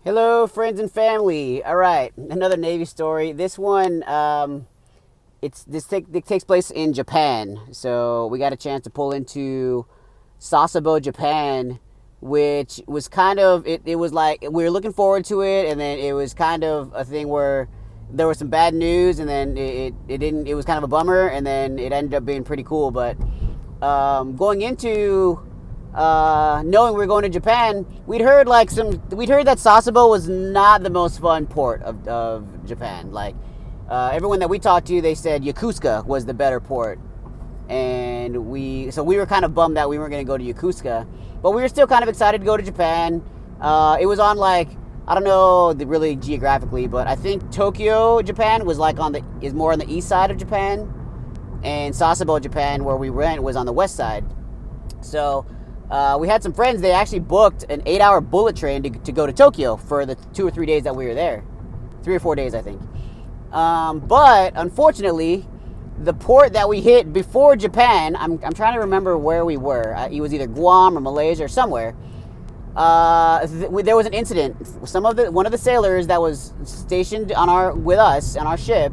Hello, friends and family. All right, another Navy story. This one, it takes place in Japan. So we got a chance to pull into Sasebo, Japan, which was kind of it was like we were looking forward to it, and then it was kind of a thing where there was some bad news, and then it didn't. It was kind of a bummer, and then it ended up being pretty cool. But going into knowing we were going to Japan, we'd heard that Sasebo was not the most fun port of Japan. Like everyone that we talked to, they said Yokosuka was the better port, and we were kind of bummed that we weren't going to go to Yokosuka, but we were still kind of excited to go to Japan. It was on like, I don't know really geographically, but I think Tokyo, Japan was like is more on the east side of Japan, and Sasebo, Japan, where we went, was on the west side. So we had some friends. They actually booked an 8-hour bullet train to go to Tokyo for the 2 or 3 days that we were there. 3 or 4 days, I think. But unfortunately, the port that we hit before Japan, I'm trying to remember where we were. It was either Guam or Malaysia or somewhere. There was an incident. One of the sailors that was stationed with us on our ship,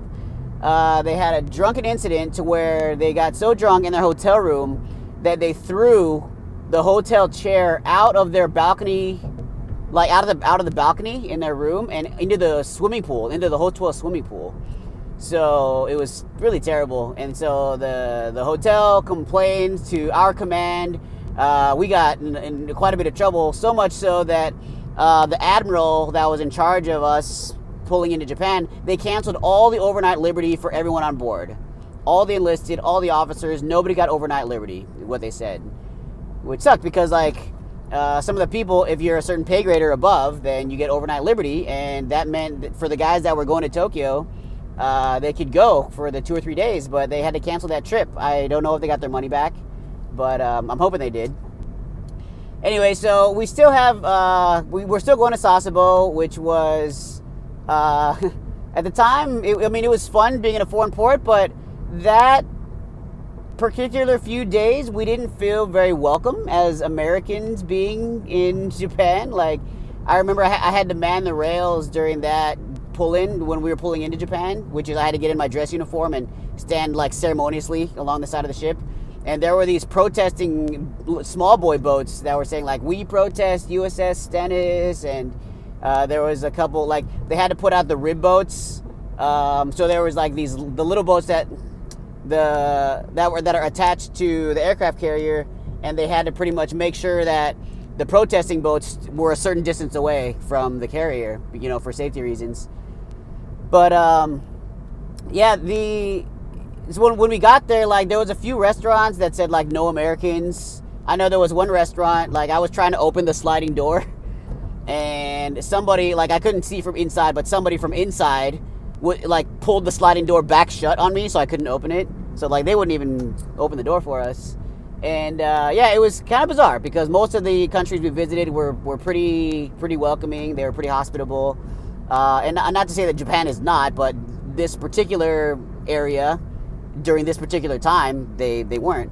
they had a drunken incident to where they got so drunk in their hotel room that they threw the hotel chair out of their balcony, like out of the balcony in their room and into the hotel swimming pool. So it was really terrible. And so the hotel complained to our command. We got in quite a bit of trouble, so much so that the admiral that was in charge of us pulling into Japan, they canceled all the overnight liberty for everyone on board. All the enlisted, all the officers, nobody got overnight liberty, what they said. Which sucked because, like, some of the people, if you're a certain pay grade or above, then you get overnight liberty, and that meant that for the guys that were going to Tokyo, they could go for the 2 or 3 days, but they had to cancel that trip. I don't know if they got their money back, but I'm hoping they did. Anyway, so we still have, we're still going to Sasebo, which was, at the time, it was fun being in a foreign port, but that particular few days we didn't feel very welcome as Americans being in Japan. Like, I remember I had to man the rails during that pull-in when we were pulling into Japan, which is I had to get in my dress uniform and stand like ceremoniously along the side of the ship. And there were these protesting small boy boats that were saying like, "We protest USS Stennis," and there was a couple, like, they had to put out the rib boats. So there was like the little boats that are attached to the aircraft carrier, and they had to pretty much make sure that the protesting boats were a certain distance away from the carrier, for safety reasons. But yeah, so when we got there, like, there was a few restaurants that said like no Americans. I know there was one restaurant, like, I was trying to open the sliding door, and somebody, like, I couldn't see from inside, but somebody from inside pulled the sliding door back shut on me, so I couldn't open it. So, like, they wouldn't even open the door for us. And yeah, it was kind of bizarre because most of the countries we visited were pretty welcoming. They were pretty hospitable. And not to say that Japan is not, but this particular area during this particular time, they weren't.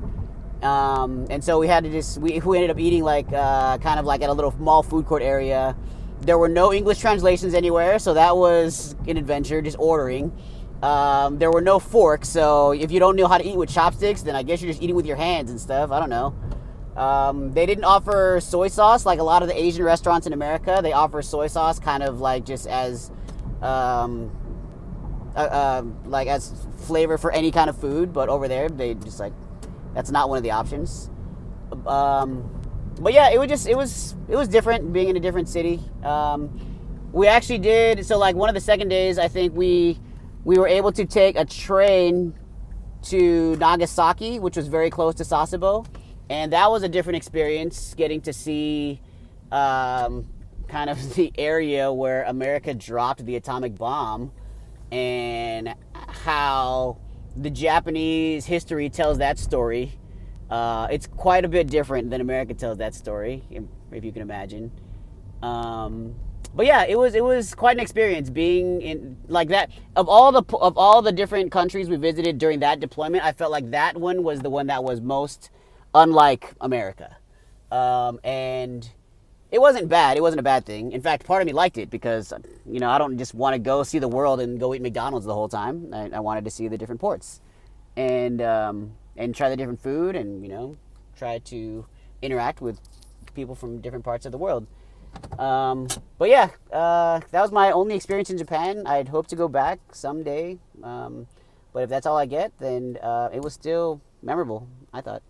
And so we had to we ended up eating like kind of like at a little mall food court area. There were no English translations anywhere, so that was an adventure, just ordering. There were no forks, so if you don't know how to eat with chopsticks, then I guess you're just eating with your hands and stuff. I don't know. They didn't offer soy sauce like a lot of the Asian restaurants in America. They offer soy sauce kind of like just as like as flavor for any kind of food, but over there they just like, that's not one of the options. But yeah, it was different being in a different city. We actually did, so like one of the second days, I think we were able to take a train to Nagasaki, which was very close to Sasebo, and that was a different experience, getting to see kind of the area where America dropped the atomic bomb and how the Japanese history tells that story. It's quite a bit different than America tells that story, if you can imagine. But yeah, it was quite an experience being in like that. Of all the different countries we visited during that deployment, I felt like that one was the one that was most unlike America. And It wasn't bad. It wasn't a bad thing. In fact, part of me liked it because, I don't just want to go see the world and go eat McDonald's the whole time. I wanted to see the different ports and try the different food and, try to interact with people from different parts of the world. But yeah, that was my only experience in Japan. I'd hope to go back someday. But if that's all I get, then it was still memorable, I thought.